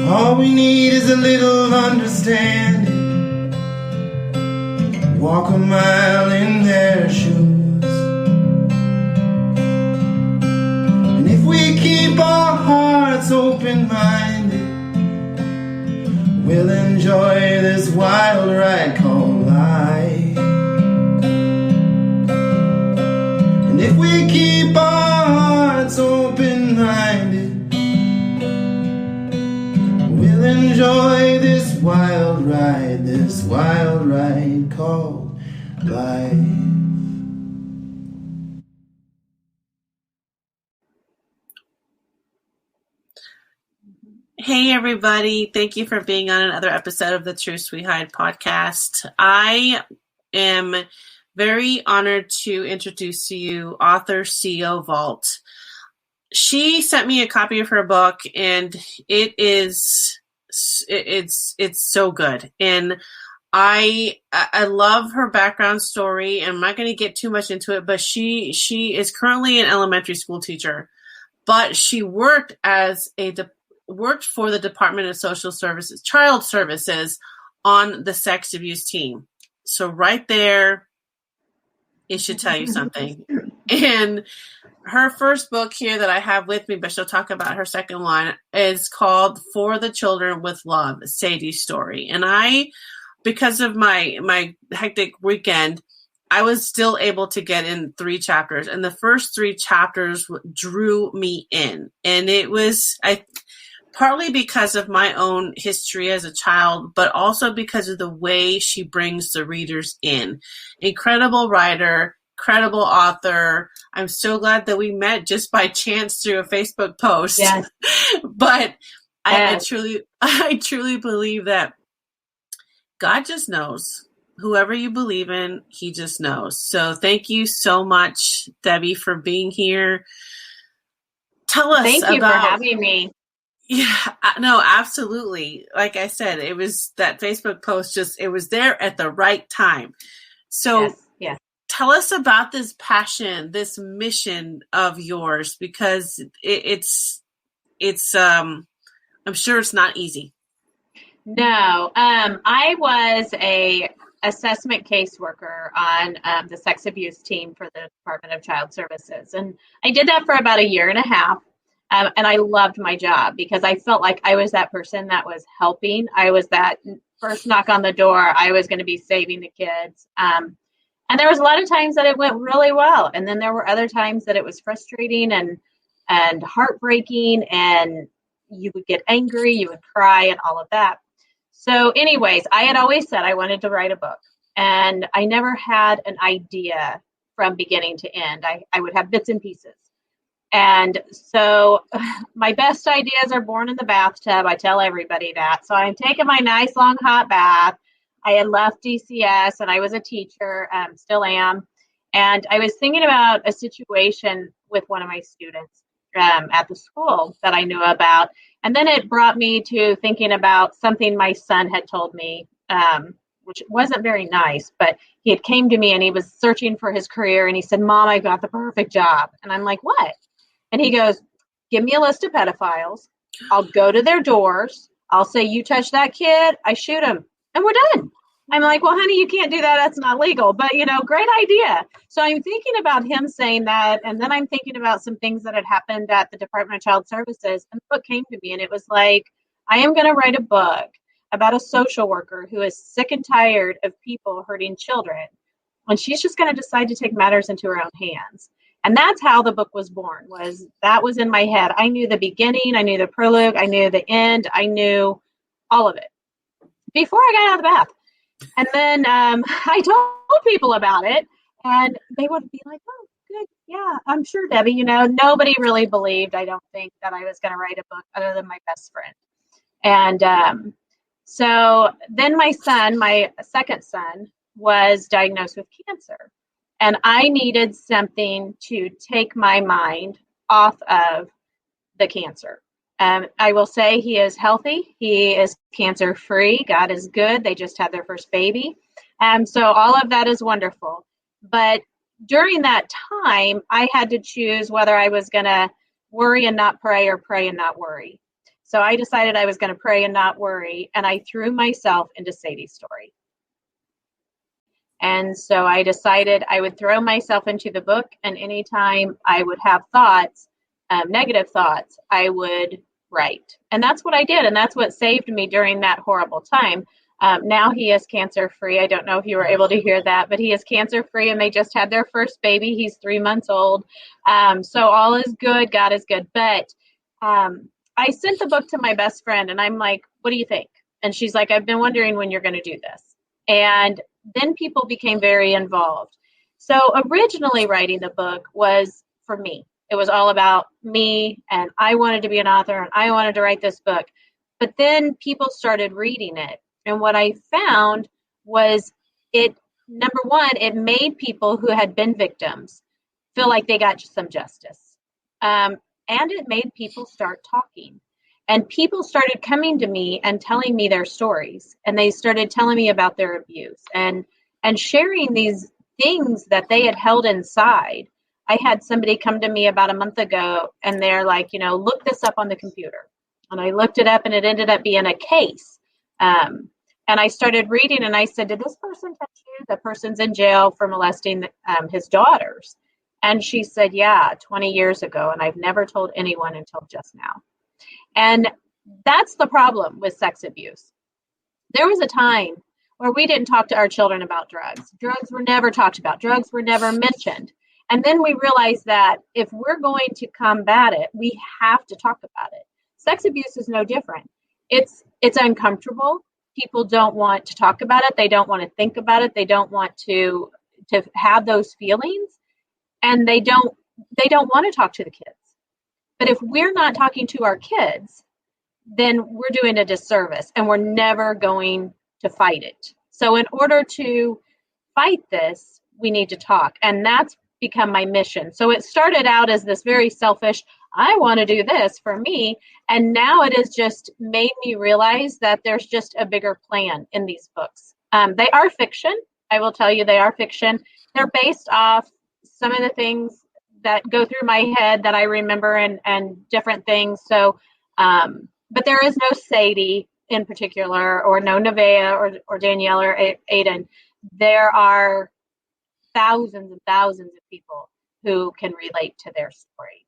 All we need is a little understanding. Walk a mile in their shoes. And if we keep our hearts open-minded, we'll enjoy this wild ride called life. And if we keep our hearts open-minded, we'll enjoy this wild ride called life. Hey everybody, thank you for being on another episode of the Truth We Hide podcast. I am very honored to introduce to you Author C.O. Vault. She sent me a copy of her book, and it's so good. And I love her background story. I'm not going to get too much into it, but she is currently an elementary school teacher, but she worked for the Department of Social Services, Child Services, on the sex abuse team. So right there, it should tell you something. And her first book here that I have with me, but she'll talk about her second one, is called For the Children with Love, Sadie's Story. And because of my hectic weekend, I was still able to get in 3 chapters. And the first 3 chapters drew me in. And it was, partly because of my own history as a child, but also because of the way she brings the readers in. Incredible writer, credible author. I'm so glad that we met just by chance through a Facebook post. Yes. But Yes. I truly believe that God just knows. Whoever you believe in, he just knows. So thank you so much, Debbie, for being here. Tell us Thank you for having me. Yeah, no, absolutely. Like I said, it was that Facebook post, it was there at the right time. So yes. Tell us about this passion, this mission of yours, because it's I'm sure it's not easy. No, I was a assessment caseworker on the sex abuse team for the Department of Child Services. And I did that for about 1.5 years. And I loved my job because I felt like I was that person that was helping. I was that first knock on the door. I was going to be saving the kids. And there was a lot of times that it went really well. And then there were other times that it was frustrating and heartbreaking, and you would get angry, you would cry, and all of that. So anyways, I had always said I wanted to write a book, and I never had an idea from beginning to end. I would have bits and pieces. And so my best ideas are born in the bathtub. I tell everybody that. So I'm taking my nice long hot bath. I had left DCS and I was a teacher, still am. And I was thinking about a situation with one of my students at the school that I knew about. And then it brought me to thinking about something my son had told me, which wasn't very nice, but he had came to me and he was searching for his career. And he said, "Mom, I got the perfect job." And I'm like, "What?" And he goes, "Give me a list of pedophiles. I'll go to their doors. I'll say, 'You touch that kid,' I shoot him, and we're done." I'm like, "Well, honey, you can't do that. That's not legal." But, great idea. So I'm thinking about him saying that. And then I'm thinking about some things that had happened at the Department of Child Services. And the book came to me, and it was like, I am going to write a book about a social worker who is sick and tired of people hurting children. And she's just going to decide to take matters into her own hands. And that's how the book was born, that was in my head. I knew the beginning, I knew the prologue, I knew the end, I knew all of it before I got out of the bath. And then I told people about it, and they would be like, "Oh, good. Yeah, I'm sure, Debbie." Nobody really believed, I don't think, that I was going to write a book other than my best friend. And so then my son, my second son, was diagnosed with cancer. And I needed something to take my mind off of the cancer. I will say he is healthy. He is cancer-free. God is good. They just had their first baby. So all of that is wonderful. But during that time, I had to choose whether I was going to worry and not pray or pray and not worry. So I decided I was going to pray and not worry. And I threw myself into Sadie's story. And so I decided I would throw myself into the book. And anytime I would have thoughts, negative thoughts, I would write. And that's what I did. And that's what saved me during that horrible time. Now he is cancer free. I don't know if you were able to hear that, but he is cancer free and they just had their first baby. He's 3 months old. So all is good. God is good. But I sent the book to my best friend and I'm like, what do you think? And she's like, I've been wondering when you're going to do this. And then people became very involved. So originally writing the book was for me. It was all about me and I wanted to be an author and I wanted to write this book. But then people started reading it. And what I found was number one, it made people who had been victims feel like they got some justice. And it made people start talking. And people started coming to me and telling me their stories. And they started telling me about their abuse and sharing these things that they had held inside. I had somebody come to me about a month ago and they're like, look this up on the computer. And I looked it up and it ended up being a case. And I started reading and I said, did this person touch you? The person's in jail for molesting his daughters. And she said, yeah, 20 years ago. And I've never told anyone until just now. And that's the problem with sex abuse. There was a time where we didn't talk to our children about drugs. Drugs were never talked about. Drugs were never mentioned. And then we realized that if we're going to combat it, we have to talk about it. Sex abuse is no different. It's uncomfortable. People don't want to talk about it. They don't want to think about it. They don't want to have those feelings. And they don't want to talk to the kids. But if we're not talking to our kids, then we're doing a disservice and we're never going to fight it. So in order to fight this, we need to talk. And that's become my mission. So it started out as this very selfish, I want to do this for me. And now it has just made me realize that there's just a bigger plan in these books. They are fiction. I will tell you they are fiction. They're based off some of the things that go through my head that I remember and different things. So, but there is no Sadie in particular, or no Nevaeh or Danielle or Aiden. There are thousands and thousands of people who can relate to their story.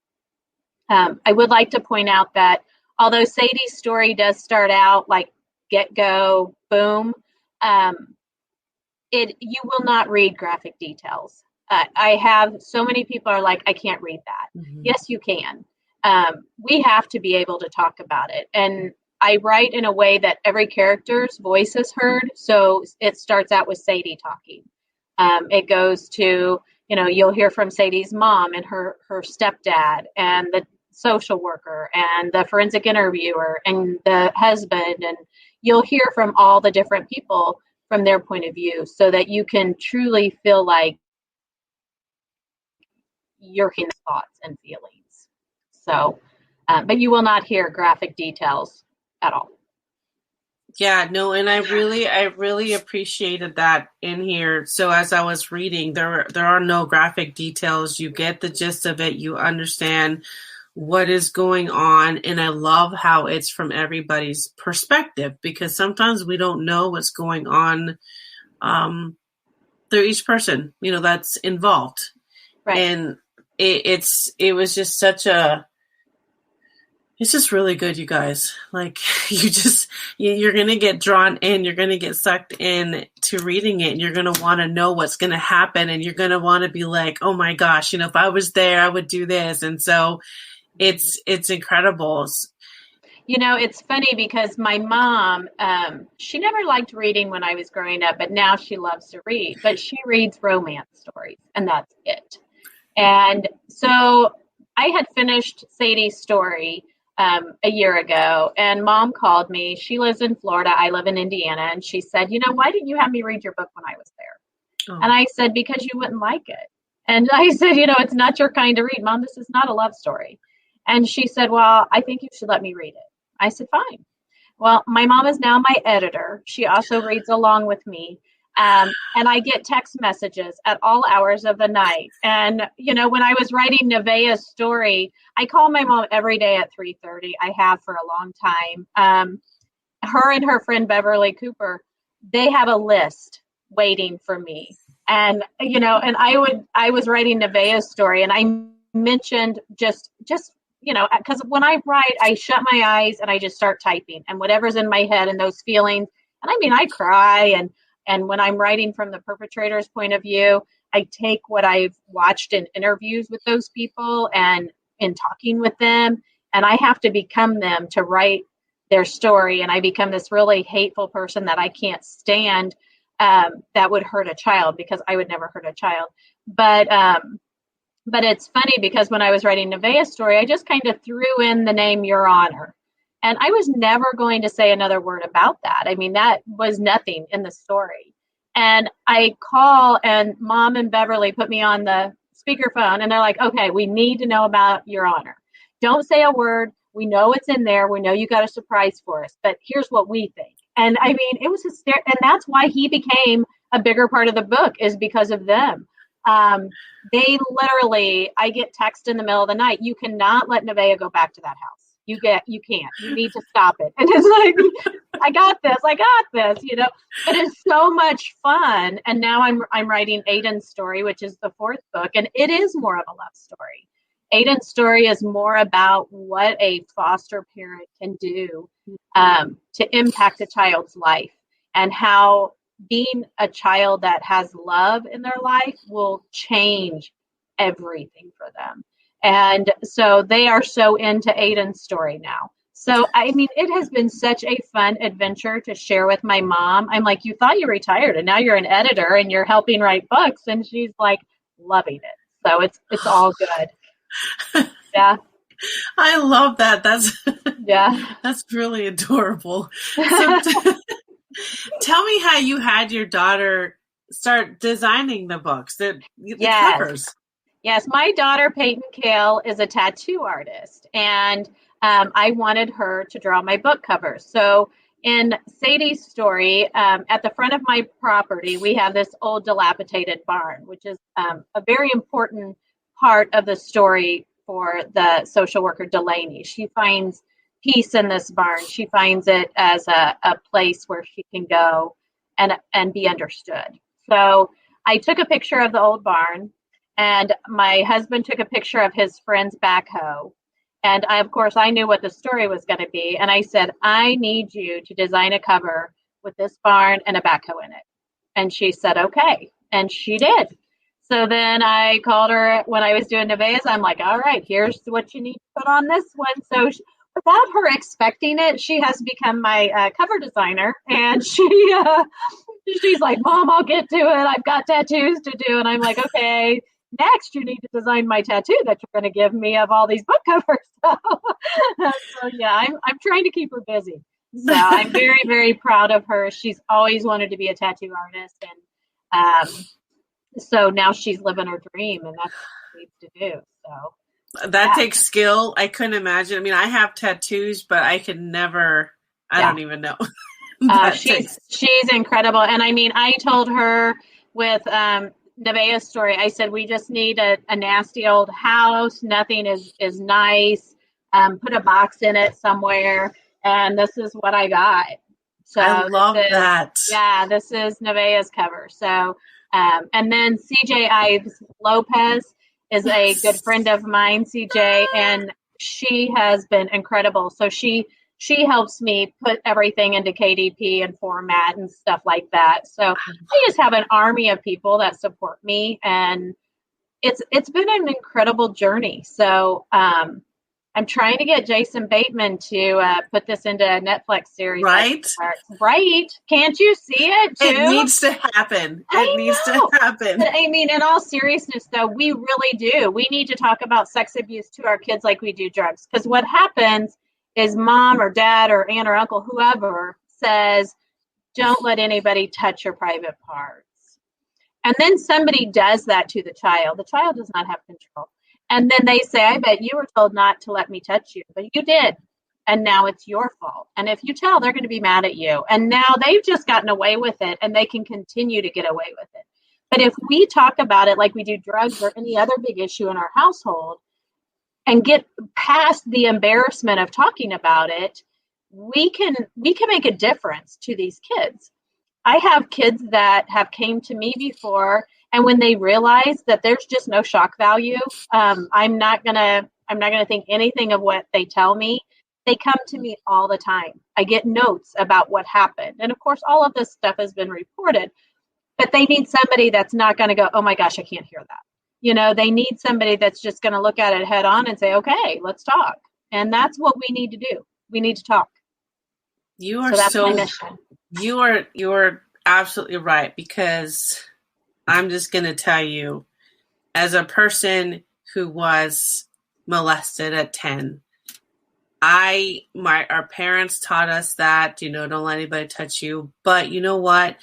I would like to point out that although Sadie's story does start out like get go, boom, you will not read graphic details. I have so many people are like, I can't read that. Mm-hmm. Yes, you can. We have to be able to talk about it. And I write in a way that every character's voice is heard. So it starts out with Sadie talking. It goes to, you'll hear from Sadie's mom and her stepdad and the social worker and the forensic interviewer and the husband. And you'll hear from all the different people from their point of view so that you can truly feel like you're hearing thoughts and feelings. So, but you will not hear graphic details at all. Yeah, no, and I really appreciated that in here. So as I was reading, there are no graphic details. You get the gist of it. You understand what is going on. And I love how it's from everybody's perspective, because sometimes we don't know what's going on through each person, that's involved. Right. And it was just it's just really good, you guys. Like you're going to get drawn in, you're going to get sucked in to reading it, and you're going to want to know what's going to happen. And you're going to want to be like, oh my gosh, if I was there, I would do this. And so it's incredible. It's funny because my mom, she never liked reading when I was growing up, but now she loves to read, but she reads romance stories and that's it. And so I had finished Sadie's story a year ago, and Mom called me. She lives in Florida. I live in Indiana. And she said, why didn't you have me read your book when I was there? Oh. And I said, because you wouldn't like it. And I said, it's not your kind to read. Mom, this is not a love story. And she said, well, I think you should let me read it. I said, fine. Well, my mom is now my editor. She also reads along with me. And I get text messages at all hours of the night. And, when I was writing Nevaeh's story, I call my mom every day at 3:30. I have for a long time. Her and her friend Beverly Cooper, they have a list waiting for me. And, and I was writing Nevaeh's story, and I mentioned just because when I write, I shut my eyes and I just start typing, and whatever's in my head and those feelings. And I mean, I cry, and when I'm writing from the perpetrator's point of view, I take what I've watched in interviews with those people and in talking with them, and I have to become them to write their story. And I become this really hateful person that I can't stand, that would hurt a child, because I would never hurt a child. But it's funny because when I was writing Nevaeh's story, I just kind of threw in the name Your Honor. And I was never going to say another word about that. I mean, that was nothing in the story. And I call, and Mom and Beverly put me on the speakerphone, and they're like, okay, we need to know about Your Honor. Don't say a word. We know it's in there. We know you got a surprise for us, but here's what we think. And I mean, it was hysterical. And that's why he became a bigger part of the book, is because of them. They literally, I get text in the middle of the night, you cannot let Nevaeh go back to that house. You can't. You need to stop it. And it's like, I got this. But it's so much fun. And now I'm writing Aiden's story, which is the 4th book, and it is more of a love story. Aiden's story is more about what a foster parent can do to impact a child's life, and how being a child that has love in their life will change everything for them. And so they are so into Aiden's story now. So, I mean, it has been such a fun adventure to share with my mom. I'm like, you thought you retired and now you're an editor and you're helping write books. And she's like loving it. So it's all good. Yeah. I love that. Yeah. That's really adorable. So tell me how you had your daughter start designing the books, the covers. Yes, my daughter, Peyton Kale, is a tattoo artist, and I wanted her to draw my book covers. So in Sadie's story, at the front of my property, we have this old dilapidated barn, which is a very important part of the story for the social worker Delaney. She finds peace in this barn. She finds it as a place where she can go and be understood. So I took a picture of the old barn, and my husband took a picture of his friend's backhoe. And of course, I knew what the story was going to be. And I said, I need you to design a cover with this barn and a backhoe in it. And she said, okay. And she did. So then I called her when I was doing Nevaeh's. I'm like, all right, here's what you need to put on this one. So without her expecting it, she has become my cover designer. And she's like, Mom, I'll get to it. I've got tattoos to do. And I'm like, okay, next you need to design my tattoo that you're going to give me of all these book covers. So yeah, I'm trying to keep her busy. So I'm very, very proud of her. She's always wanted to be a tattoo artist. And so now she's living her dream, and that's what she needs to do. So that takes skill. I couldn't imagine. I mean, I have tattoos, but I could never, I don't even know. She's incredible. And I mean, I told her with Nevaeh's story, I said, we just need a nasty old house. Nothing is nice. Put a box in it somewhere. And this is what I got. So I love that. Yeah, this is Nevaeh's cover. So, and then CJ Ives Lopez is a good friend of mine, CJ, and she has been incredible. So she helps me put everything into KDP and format and stuff like that. So I just have an army of people that support me, and it's been an incredible journey. So I'm trying to get Jason Bateman to put this into a Netflix series. Right? Right. Can't you see it too? It needs to happen. It needs to happen. I mean, in all seriousness, though, we really do. We need to talk about sex abuse to our kids like we do drugs. Because what happens is mom or dad or aunt or uncle, whoever, says, don't let anybody touch your private parts. And then somebody does that to the child. The child does not have control. And then they say, I bet you were told not to let me touch you, but you did. and now it's your fault. And if you tell, they're going to be mad at you. And now they've just gotten away with it, and they can continue to get away with it. But if we talk about it like we do drugs or any other big issue in our household and get past the embarrassment of talking about it, we can make a difference to these kids. I have kids that have came to me before, and when they realize that there's just no shock value, I'm not gonna think anything of what they tell me. They come to me all the time. I get notes about what happened, and of course, all of this stuff has been reported. But they need somebody that's not going to go, oh my gosh, I can't hear that. They need somebody that's just going to look at it head on and say, okay, let's talk. And that's what we need to do. We need to talk. You are that's my mission. You're absolutely right, because I'm just going to tell you, as a person who was molested at 10, our parents taught us that, don't let anybody touch you. But you know what?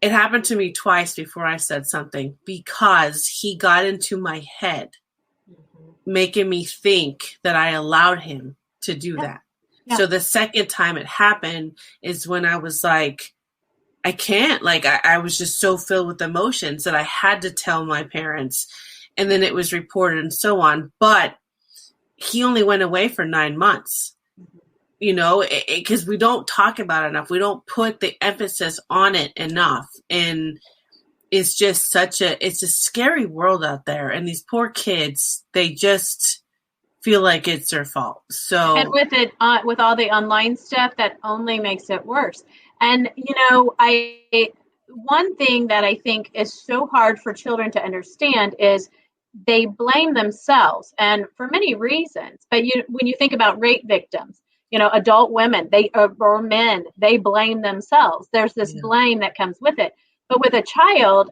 It happened to me twice before I said something, because he got into my head, making me think that I allowed him to do that. Yeah. So the second time it happened is when I was like, I can't, I was just so filled with emotions that I had to tell my parents, and then it was reported and so on. But he only went away for 9 months. Because we don't talk about it enough. We don't put the emphasis on it enough. And it's just it's a scary world out there. And these poor kids, they just feel like it's their fault. So, and with all the online stuff, that only makes it worse. And, one thing that I think is so hard for children to understand is they blame themselves, and for many reasons. But when you think about rape victims, adult women, or men, they blame themselves. There's this blame that comes with it. But with a child,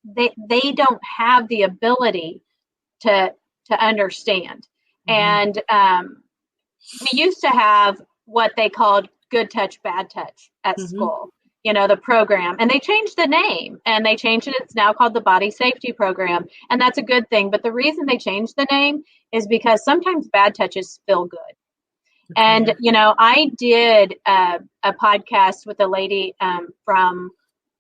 they don't have the ability to understand. Mm-hmm. And we used to have what they called good touch, bad touch at school, the program. And they changed the name, and they changed it. It's now called the Body Safety Program. And that's a good thing. But the reason they changed the name is because sometimes bad touches feel good. And, I did a podcast with a lady from,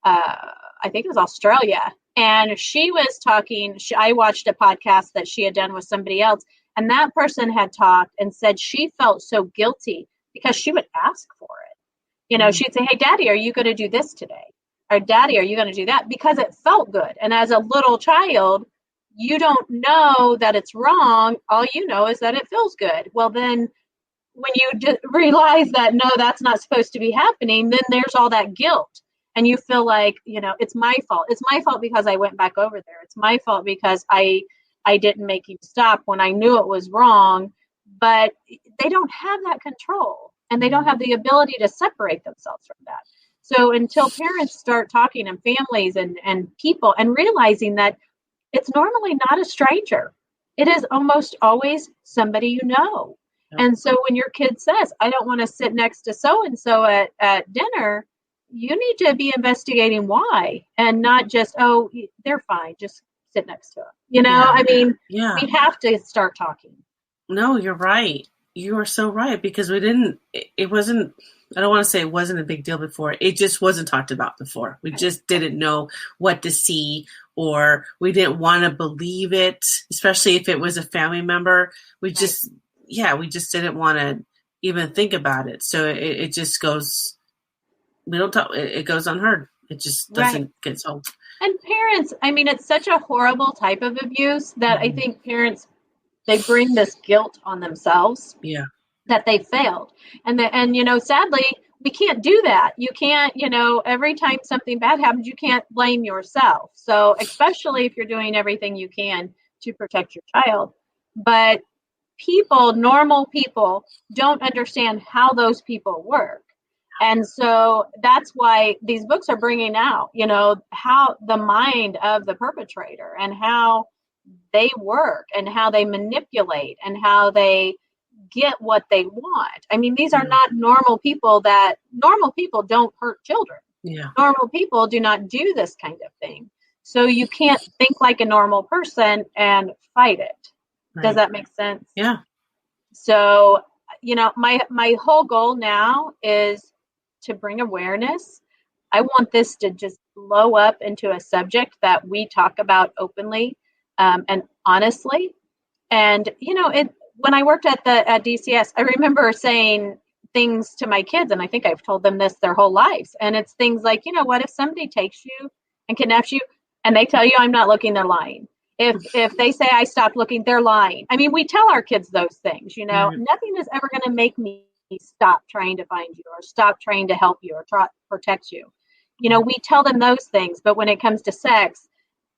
I think it was Australia. And she was talking, I watched a podcast that she had done with somebody else. And that person had talked and said she felt so guilty because she would ask for it. She'd say, hey, Daddy, are you going to do this today? Or Daddy, are you going to do that? Because it felt good. And as a little child, you don't know that it's wrong. All you know is that it feels good. Well, then when you realize that, no, that's not supposed to be happening, then there's all that guilt. And you feel like, it's my fault. It's my fault because I went back over there. It's my fault because I didn't make you stop when I knew it was wrong. But they don't have that control, and they don't have the ability to separate themselves from that. So until parents start talking, and families and people, and realizing that it's normally not a stranger. It is almost always somebody you know. And so when your kid says, I don't want to sit next to so-and-so at dinner, you need to be investigating why, and not just, oh, they're fine, just sit next to them. We have to start talking. No, you're right. You are so right, because it wasn't, I don't want to say it wasn't a big deal before. It just wasn't talked about before. We just didn't know what to see, or we didn't want to believe it, especially if it was a family member. We just didn't want to even think about it. So it just goes, we don't talk, it goes unheard. It just doesn't get solved. And parents, it's such a horrible type of abuse that I think parents, they bring this guilt on themselves that they failed. And sadly, we can't do that. You can't, every time something bad happens, you can't blame yourself. So especially if you're doing everything you can to protect your child. But normal people don't understand how those people work. And so that's why these books are bringing out, how the mind of the perpetrator, and how they work, and how they manipulate, and how they get what they want. These are not normal people. Normal people don't hurt children. Yeah. Normal people do not do this kind of thing. So you can't think like a normal person and fight it. Right. Does that make sense? Yeah. So, my whole goal now is to bring awareness. I want this to just blow up into a subject that we talk about openly and honestly. And when I worked at DCS, I remember saying things to my kids, and I think I've told them this their whole lives. And it's things like, what if somebody takes you and kidnaps you, and they tell you I'm not looking, they're lying. If they say I stopped looking, they're lying. I mean, we tell our kids those things. Nothing is ever going to make me stop trying to find you or stop trying to help you or try to protect you. We tell them those things, but when it comes to sex,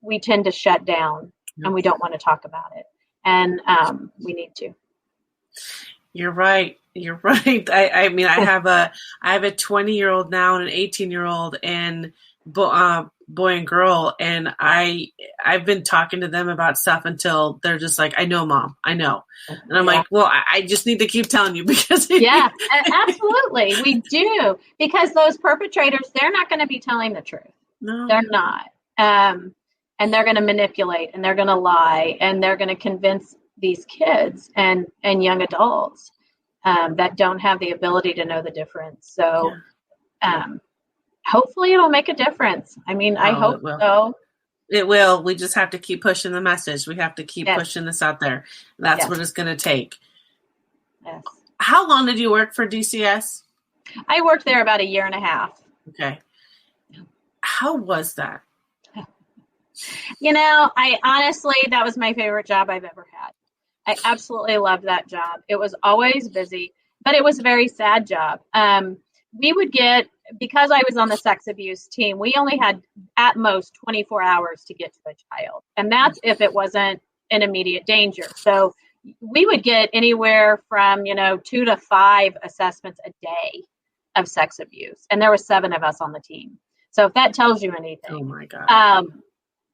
we tend to shut down and we don't want to talk about it. And we need to. You're right. You're right. I mean, I have a 20-year-old now and an 18-year-old and boy and girl, and I've been talking to them about stuff until they're just like, I know, Mom, I know. And I'm like, well, I just need to keep telling you because yeah, absolutely, we do, because those perpetrators, they're not going to be telling the truth. No, they're not. And they're going to manipulate and they're going to lie and they're going to convince these kids and young adults that don't have the ability to know the difference. So hopefully it'll make a difference. I mean, I hope so. It will. We just have to keep pushing the message. We have to keep pushing this out there. That's what it's going to take. Yes. How long did you work for DCS? I worked there about 1.5 years. Okay. How was that? I honestly, that was my favorite job I've ever had. I absolutely loved that job. It was always busy, but it was a very sad job. We would get, because I was on the sex abuse team, we only had at most 24 hours to get to a child. And that's if it wasn't in immediate danger. So we would get anywhere from, 2 to 5 assessments a day of sex abuse. And there were 7 of us on the team. So if that tells you anything. Oh my God.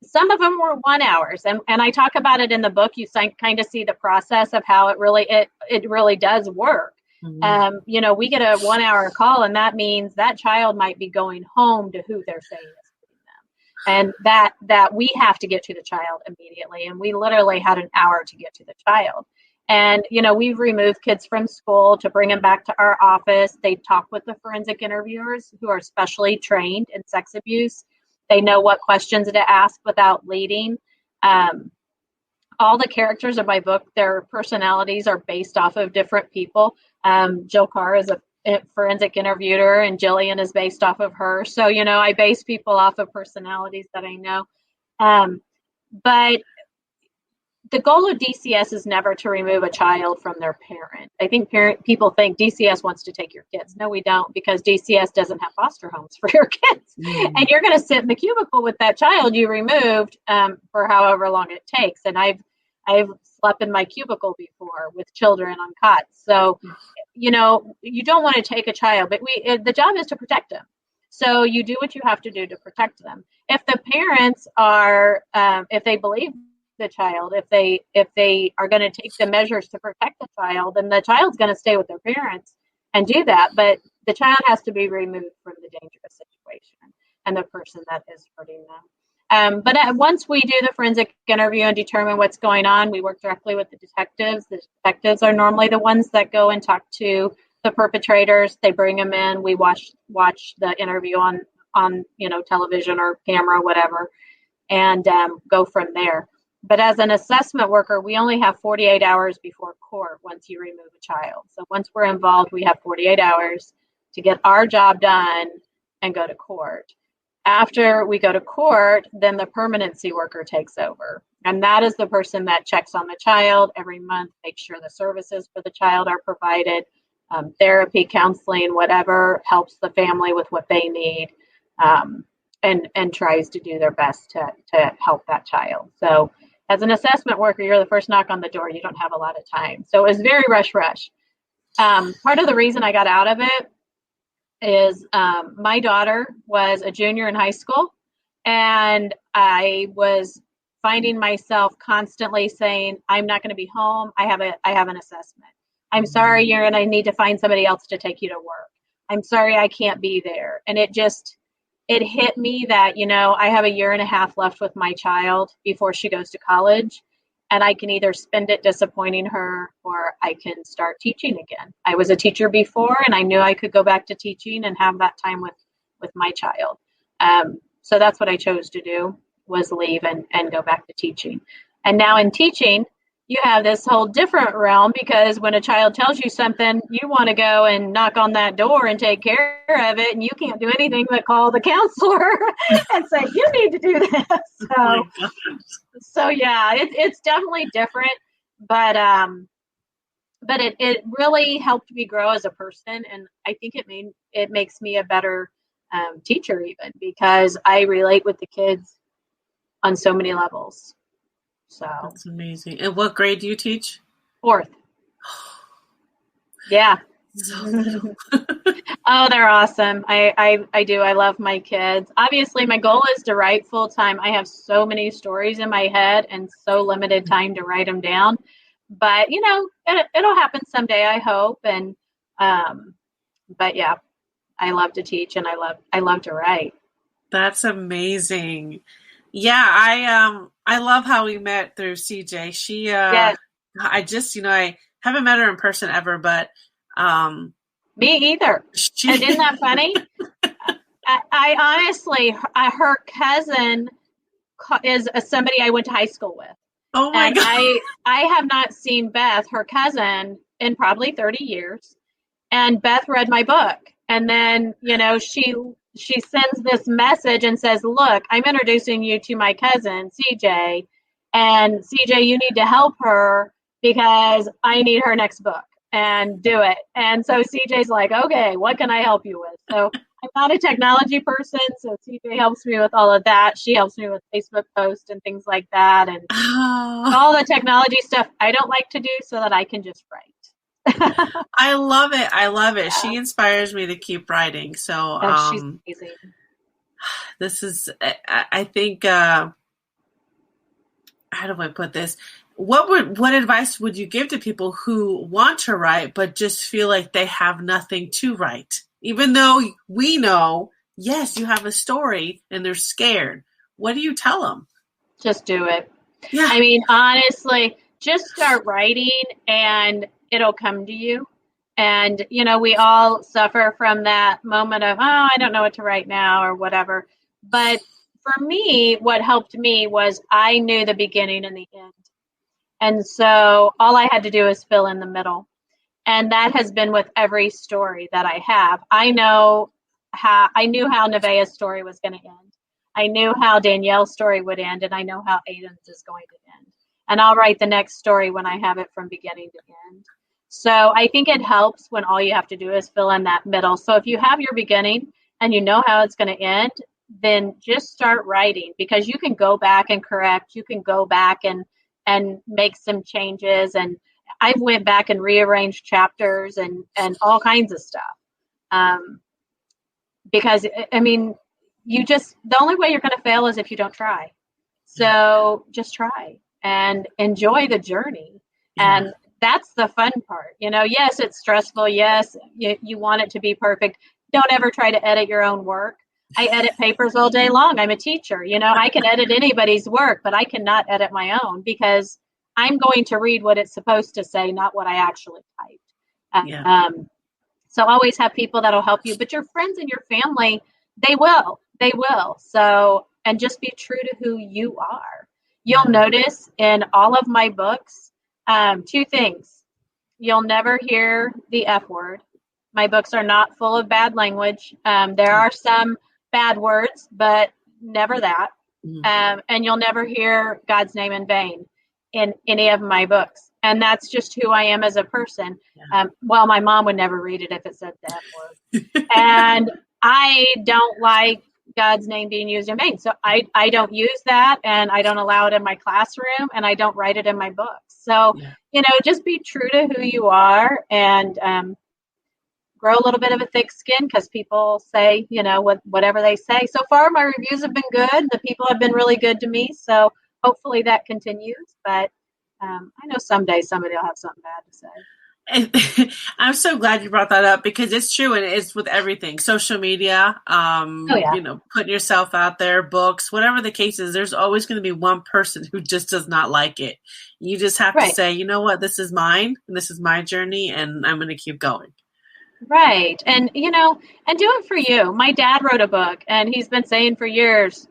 Some of them were 1 hours, and I talk about it in the book. You kind of see the process of how it really does work. Mm-hmm. We get a 1 hour call, and that means that child might be going home to who they're saying is putting them, and that we have to get to the child immediately. And we literally had an hour to get to the child. And we've removed kids from school to bring them back to our office. They talk with the forensic interviewers who are specially trained in sex abuse. They know what questions to ask without leading. All the characters of my book, their personalities are based off of different people. Jill Carr is a forensic interviewer, and Jillian is based off of her. So, I base people off of personalities that I know. But the goal of DCS is never to remove a child from their parent. I think people think DCS wants to take your kids. No, we don't, because DCS doesn't have foster homes for your kids. Mm. And you're going to sit in the cubicle with that child you removed for however long it takes. And I've slept in my cubicle before with children on cots. So, you don't want to take a child, but the job is to protect them. So you do what you have to do to protect them. If the parents are, if they believe the child, if they are going to take the measures to protect the child, then the child's going to stay with their parents and do that. But the child has to be removed from the dangerous situation and the person that is hurting them. But once we do the forensic interview and determine what's going on, we work directly with the detectives. The detectives are normally the ones that go and talk to the perpetrators. They bring them in. We watch the interview on television or camera, whatever, and go from there. But as an assessment worker, we only have 48 hours before court once you remove a child. So once we're involved, we have 48 hours to get our job done and go to court. After we go to court, then the permanency worker takes over. And that is the person that checks on the child every month, makes sure the services for the child are provided, therapy, counseling, whatever, helps the family with what they need, and tries to do their best to help that child. So as an assessment worker, you're the first knock on the door. You don't have a lot of time. So it was very rush. Part of the reason I got out of it is my daughter was a junior in high school, and I was finding myself constantly saying, I'm not going to be home. I have an assessment. I'm sorry, you're going to need to find somebody else to take you to work. I'm sorry, I can't be there. And it hit me that, I have 1.5 years left with my child before she goes to college. and I can either spend it disappointing her or I can start teaching again. I was a teacher before, and I knew I could go back to teaching and have that time with my child. So that's what I chose to do, was leave and go back to teaching. And now in teaching, you have this whole different realm, because when a child tells you something, you want to go and knock on that door and take care of it, and you can't do anything but call the counselor and say, you need to do this. So yeah, it's definitely different, but it really helped me grow as a person, and I think it makes me a better teacher, even because I relate with the kids on so many levels. So that's amazing. And what grade do you teach? 4th. Yeah. Oh, they're awesome. I do. I love my kids. Obviously, my goal is to write full time. I have so many stories in my head and so limited time to write them down. But it'll happen someday, I hope. And but yeah, I love to teach, and I love to write. That's amazing. Yeah, I love how we met through CJ. She Yes. I just, I haven't met her in person ever, but me either. And isn't that funny? I honestly, her cousin is somebody I went to high school with. Oh my God. I have not seen Beth, her cousin, in probably 30 years. And Beth read my book. And then, she sends this message and says, look, I'm introducing you to my cousin, CJ. And CJ, you need to help her because I need her next book, and do it. And so CJ's like, okay, what can I help you with? So I'm not a technology person, so CJ helps me with all of that. She helps me with Facebook posts and things like that. And all the technology stuff I don't like to do, so that I can just write. I love it. Yeah. She inspires me to keep writing. So she's amazing. This is, I think, how do I put this? What advice would you give to people who want to write but just feel like they have nothing to write? Even though we know, yes, you have a story, and they're scared. What do you tell them? Just do it. Yeah. I mean, honestly, just start writing and it'll come to you. And, we all suffer from that moment of, I don't know what to write now or whatever. But for me, what helped me was I knew the beginning and the end. And so all I had to do is fill in the middle. And that has been with every story that I have. I knew how Nevaeh's story was going to end. I knew how Danielle's story would end, and I know how Aiden's is going to end. And I'll write the next story when I have it from beginning to end. So I think it helps when all you have to do is fill in that middle. So if you have your beginning and you know how it's going to end, then just start writing, because you can go back and correct. You can go back and make some changes. And I've went back and rearranged chapters and all kinds of stuff. Because, I mean, the only way you're going to fail is if you don't try. So just try and enjoy the journey. Yeah. And that's the fun part. Yes, it's stressful. Yes, you want it to be perfect. Don't ever try to edit your own work. I edit papers all day long. I'm a teacher. I can edit anybody's work, but I cannot edit my own, because I'm going to read what it's supposed to say, not what I actually typed. So always have people that'll help you, but your friends and your family, they will. So, and just be true to who you are. You'll notice in all of my books, 2 things. You'll never hear the F word. My books are not full of bad language. There are some bad words, but never that. And you'll never hear God's name in vain in any of my books. And that's just who I am as a person. Well, my mom would never read it if it said the F word. And I don't like God's name being used in vain. So I don't use that, and I don't allow it in my classroom, and I don't write it in my books. So, just be true to who you are, and grow a little bit of a thick skin, because people say, whatever they say. So far, my reviews have been good. The people have been really good to me. So hopefully that continues. But I know someday somebody will have something bad to say. And I'm so glad you brought that up, because it's true, and it's with everything. Social media, putting yourself out there, books, whatever the case is, there's always going to be one person who just does not like it. You just have to Right. say, you know what, this is mine, and this is my journey, and I'm going to keep going. Right. And, and do it for you. My dad wrote a book, and he's been saying for years,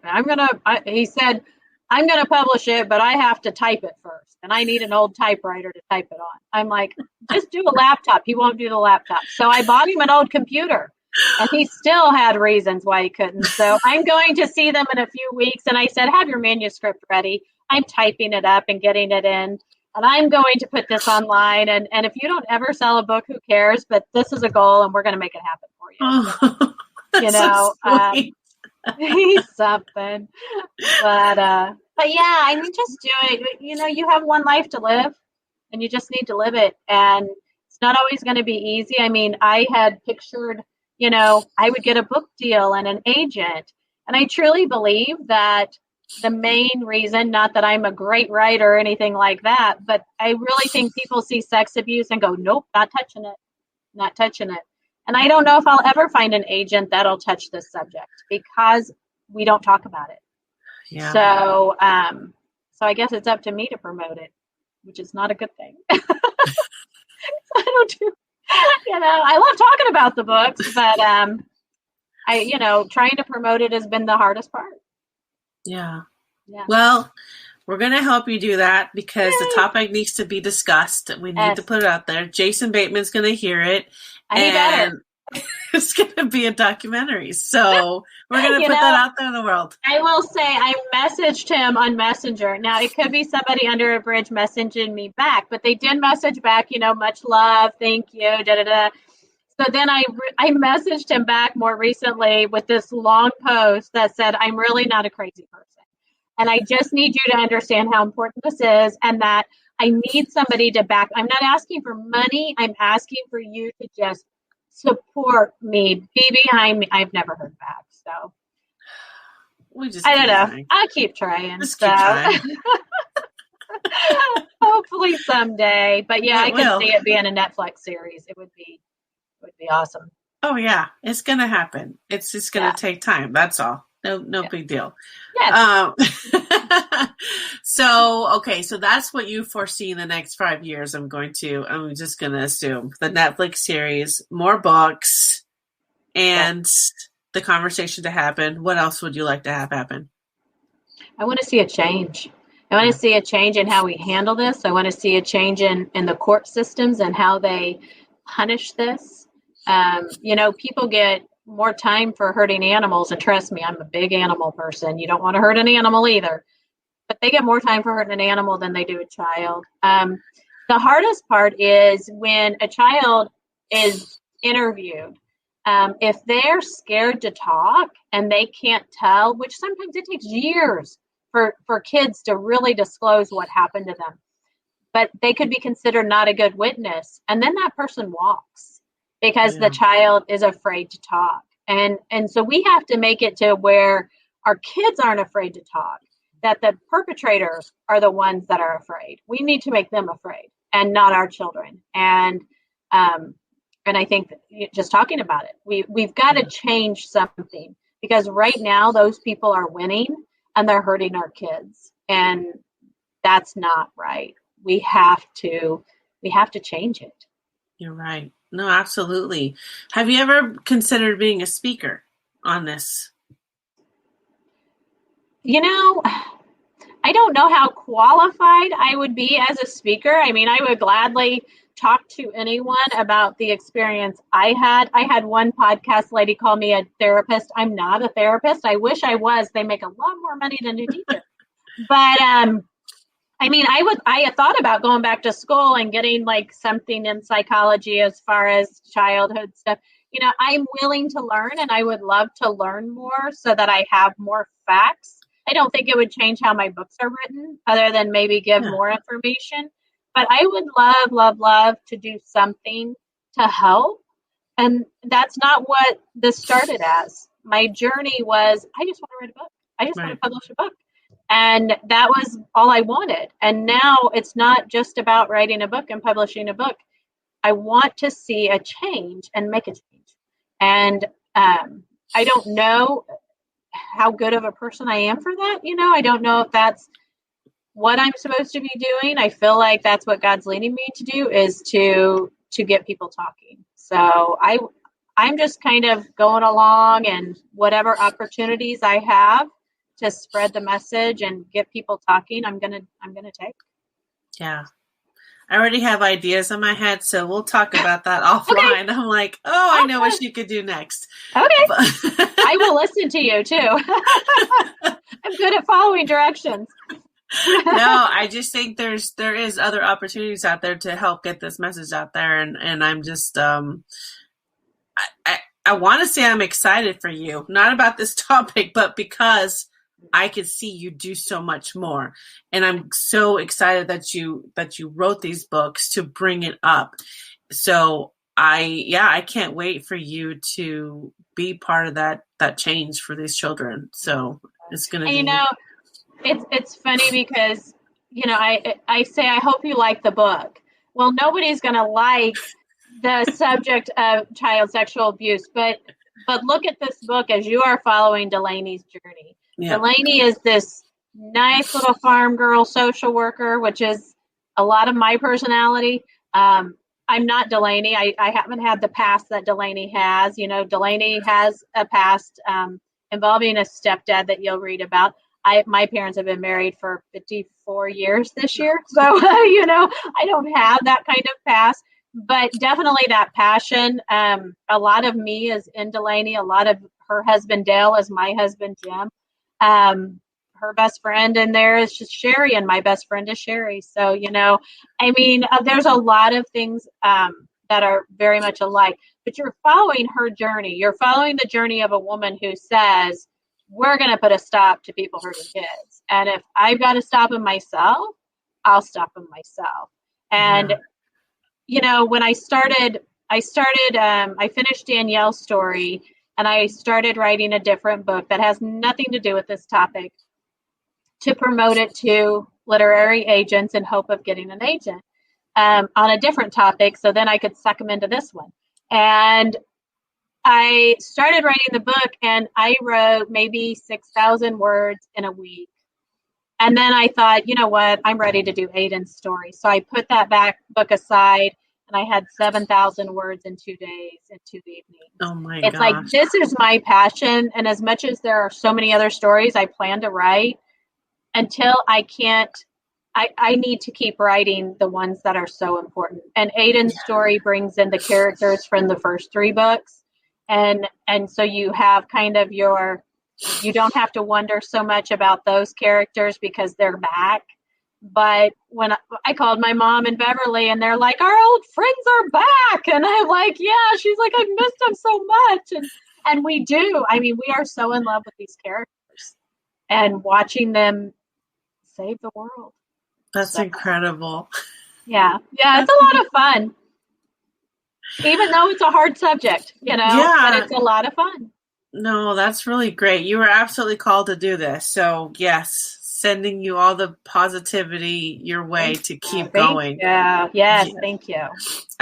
he said, I'm going to publish it, but I have to type it first. And I need an old typewriter to type it on. I'm like, just do a laptop. He won't do the laptop. So I bought him an old computer, and he still had reasons why he couldn't. So I'm going to see them in a few weeks. And I said, have your manuscript ready. I'm typing it up and getting it in. And I'm going to put this online. And if you don't ever sell a book, who cares? But this is a goal, and we're going to make it happen for you. That's so sweet. He's something. But yeah, I mean, just do it. You have one life to live, and you just need to live it. And it's not always going to be easy. I mean, I had pictured, I would get a book deal and an agent. And I truly believe that the main reason, not that I'm a great writer or anything like that, but I really think people see sex abuse and go, nope, not touching it, not touching it. And I don't know if I'll ever find an agent that'll touch this subject because we don't talk about it. Yeah. So I guess it's up to me to promote it, which is not a good thing. I don't do, I love talking about the books, but trying to promote it has been the hardest part. Yeah. Yeah. Well, we're going to help you do that because the topic needs to be discussed. We need to put it out there. Jason Bateman's going to hear it. And it's going to be a documentary. So we're going to put that out there in the world. I will say I messaged him on Messenger. Now, it could be somebody under a bridge messaging me back, but they did message back, much love, thank you, da-da-da. So then I messaged him back more recently with this long post that said, I'm really not a crazy person. And I just need you to understand how important this is and that I need somebody to back. I'm not asking for money. I'm asking for you to just support me, be behind me. I've never heard back. So I don't know. Trying. I'll keep trying. Just keep trying. Hopefully someday. But yeah, I will. could see it being a Netflix series. It would be awesome. Oh yeah, it's gonna happen. It's just gonna take time. That's all. No big deal. Yes. So that's what you foresee in the next 5 years. I'm just gonna assume the Netflix series, more books, and the conversation to happen. What else would you like to have happen? I want to see a change. I want to see a change in how we handle this. I want to see a change in the court systems and how they punish this. People get more time for hurting animals, and trust me, I'm a big animal person. You don't want to hurt an animal either, but they get more time for hurting an animal than they do a child. The hardest part is when a child is interviewed. If they're scared to talk and they can't tell, which sometimes it takes years for kids to really disclose what happened to them, but they could be considered not a good witness, and then that person walks because the child is afraid to talk. And so we have to make it to where our kids aren't afraid to talk, that the perpetrators are the ones that are afraid. We need to make them afraid and not our children. And I think that just talking about it, we've got to change something, because right now those people are winning and they're hurting our kids. And that's not right. We have to change it. You're right. No, absolutely. Have you ever considered being a speaker on this? I don't know how qualified I would be as a speaker. I mean, I would gladly talk to anyone about the experience I had. I had one podcast lady call me a therapist. I'm not a therapist. I wish I was. They make a lot more money than a teacher. But I mean, I had thought about going back to school and getting like something in psychology as far as childhood stuff. I'm willing to learn, and I would love to learn more so that I have more facts. I don't think it would change how my books are written, other than maybe give more information. But I would love to do something to help. And that's not what this started as. My journey was, I just want to write a book. I just want to publish a book. And that was all I wanted. And now it's not just about writing a book and publishing a book. I want to see a change and make a change. And I don't know how good of a person I am for that. I don't know if that's what I'm supposed to be doing. I feel like that's what God's leading me to do, is to get people talking. So I'm just kind of going along, and whatever opportunities I have to spread the message and get people talking, I'm gonna take. Yeah. I already have ideas in my head, so we'll talk about that offline. Okay. I'm like, I know what you could do next. Okay. I will listen to you too. I'm good at following directions. No, I just think there is other opportunities out there to help get this message out there, and I'm just I want to say I'm excited for you, not about this topic, but because I could see you do so much more, and I'm so excited that you wrote these books to bring it up. So I can't wait for you to be part of that change for these children. So it's going to be. It's funny because, I say, I hope you like the book. Well, nobody's going to like the subject of child sexual abuse, but look at this book as you are following Delaney's journey. Yeah. Delaney is this nice little farm girl social worker, which is a lot of my personality. I'm not Delaney. I haven't had the past that Delaney has. Delaney has a past involving a stepdad that you'll read about. My parents have been married for 54 years this year. So, I don't have that kind of past, but definitely that passion. A lot of me is in Delaney. A lot of her husband, Dale, is my husband, Jim. Her best friend in there is just Sherry, and my best friend is Sherry. So, there's a lot of things that are very much alike, but you're following her journey. You're following the journey of a woman who says, we're going to put a stop to people hurting kids. And if I've got to stop them myself, I'll stop them myself. And, when I finished Danielle's story, and I started writing a different book that has nothing to do with this topic to promote it to literary agents in hope of getting an agent on a different topic. So then I could suck them into this one. And I started writing the book, and I wrote maybe 6,000 words in a week. And then I thought, you know what, I'm ready to do Aiden's story. So I put that book aside, and I had 7,000 words in 2 days and 2 evenings. Oh my gosh. It's like, this is my passion. And as much as there are so many other stories I plan to write, until I can't, I need to keep writing the ones that are so important. And Aiden's story brings in the characters from the first 3 books. And so you have kind of you don't have to wonder so much about those characters because they're back. But when I called my mom in Beverly, and they're like, our old friends are back. And I'm like, yeah, she's like, I've missed them so much. And we do. We are so in love with these characters and watching them save the world. That's incredible. Yeah. Yeah. It's a lot of fun. Even though it's a hard subject, but it's a lot of fun. No, that's really great. You were absolutely called to do this. So yes, sending you all the positivity your way to keep going. Yeah. Yes. Thank you.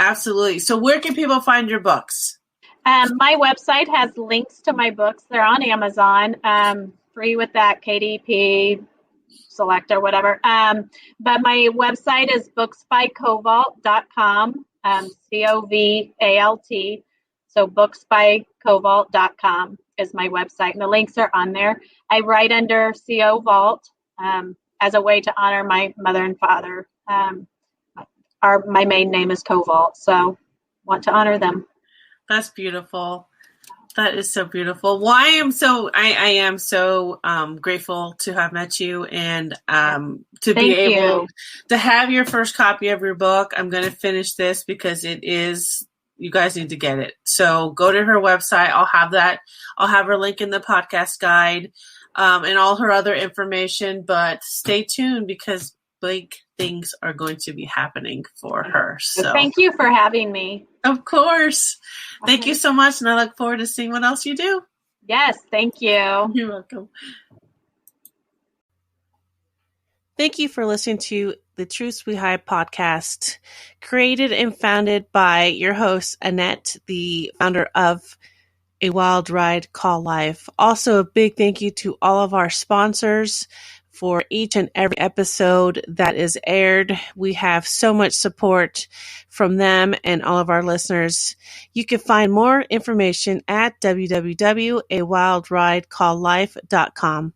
Absolutely. So where can people find your books? My website has links to my books. They're on Amazon, free with that KDP select or whatever. But my website is booksbycovalt.com. COVALT. So booksbycovalt.com is my website, and the links are on there. I write under CO Vault as a way to honor my mother and father. My maiden name is Covalt, so want to honor them. That's beautiful. That is so beautiful. Well, I am so grateful to have met you and to be able to have your first copy of your book. I'm going to finish this because you guys need to get it. So go to her website. I'll have her link in the podcast guide and all her other information. But stay tuned because big things are going to be happening for her. So thank you for having me. Of course. Okay. Thank you so much. And I look forward to seeing what else you do. Yes. Thank you. You're welcome. Thank you for listening to the Truths We Hide podcast, created and founded by your host, Annette, the founder of A Wild Ride Call Life. Also, a big thank you to all of our sponsors for each and every episode that is aired. We have so much support from them and all of our listeners. You can find more information at www.awildridecalllife.com.